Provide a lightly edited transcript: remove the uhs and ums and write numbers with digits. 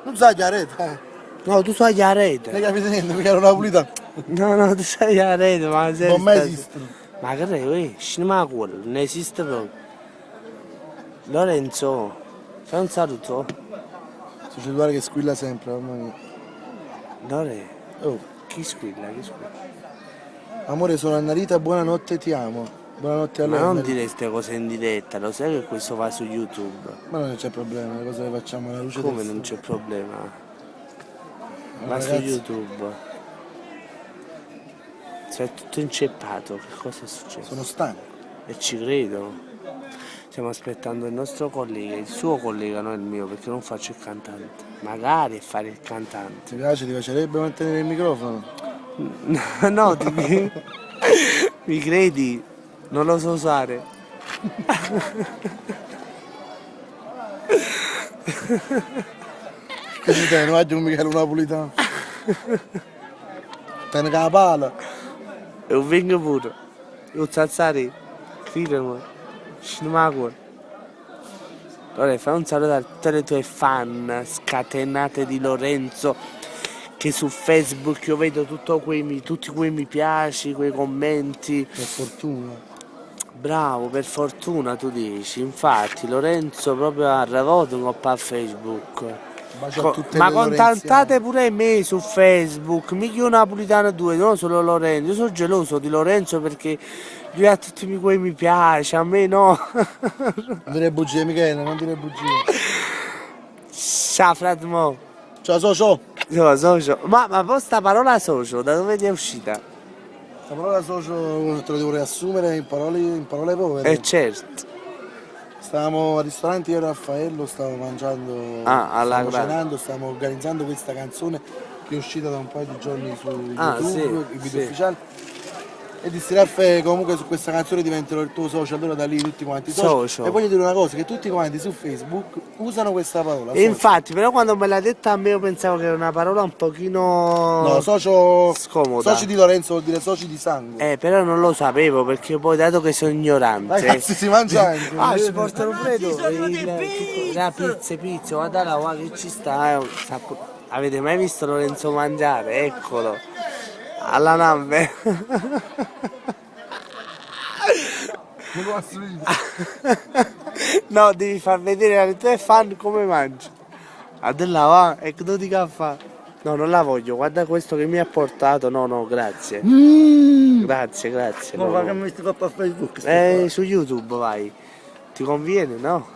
Non sai la rete, No, tu sai la Non rete. capite niente, mica era una pulita. No, tu sai la rete, ma sei Non mai stato- esistono. Ma che re, cinema quello, non esiste proprio. Lorenzo, fai un saluto. Sto cellulare che squilla sempre, mamma mia. Lore, Oh, chi squilla, chi squilla? amore sono Annarita, buonanotte, ti amo. Buonanotte a Ma lei, non Annarita. dire queste cose in diretta, lo sai che questo va su YouTube? Ma non c'è problema, le cose le facciamo alla luce Come del non sole. c'è problema? Allora, Va su ragazzi, YouTube. Sei tutto inceppato, che cosa è successo? sono stanco. E ci credo. Stiamo aspettando il nostro collega, il suo collega, non il mio, perché non faccio il cantante. Magari fare il cantante. Ti piace, ti piacerebbe mantenere il microfono? No, mi credi? Non lo so usare. Che ci te, non hai un Michele Napolitano? Te ne la pala. E un vengo pure. Io zazzari. Cridami. Scimago. Allora, fai un saluto a tutte le tue fan scatenate di Lorenzo, che su Facebook io vedo tutti quei mi piaci, quei commenti. Per fortuna. Bravo, per fortuna tu dici. Infatti Lorenzo proprio ha revoto un po' a Facebook. Bacio a tutte Ma le contattate Lorenziane. pure me su Facebook, mica io Napolitano 2, non solo Lorenzo. Io sono geloso di Lorenzo perché lui ha tutti quei mi piace, a me no. Non dire bugie, Michele, non dire bugie. Ciao Fratmo. Ciao socio. Socio. Ma poi sta parola socio, da dove ti è uscita? La parola socio te lo devo riassumere in parole povere. Certo. Stavamo al ristorante io e Raffaello, stavamo mangiando, Alla stavamo grande. cenando, stavamo organizzando questa canzone che è uscita da un paio di giorni su Ah, YouTube, sì, il video sì. ufficiale. E dissi Raffa, comunque su questa canzone diventerò il tuo socio, allora da lì tutti quanti Socio. E voglio dire una cosa, che tutti quanti su Facebook usano questa parola. E socio. infatti, però quando me l'ha detta a me io pensavo che era una parola un pochino No, socio. scomoda. Soci di Lorenzo vuol dire soci di sangue. Però non lo sapevo perché poi dato che sono ignorante. Ragazzi si mangia anche. Ah, ci vedete? portano pure la pizza, guarda là, guarda che ci sta. Avete mai visto Lorenzo mangiare? Eccolo. Alla nave. Non lo posso dire. No, devi far vedere alle tue fan come mangi. Adella va, e che tu ti fa? No, non la voglio, guarda questo che mi ha portato. No, no, grazie. Grazie. Ma no, va no. che mi stai a Facebook. Su YouTube vai. Ti conviene, no?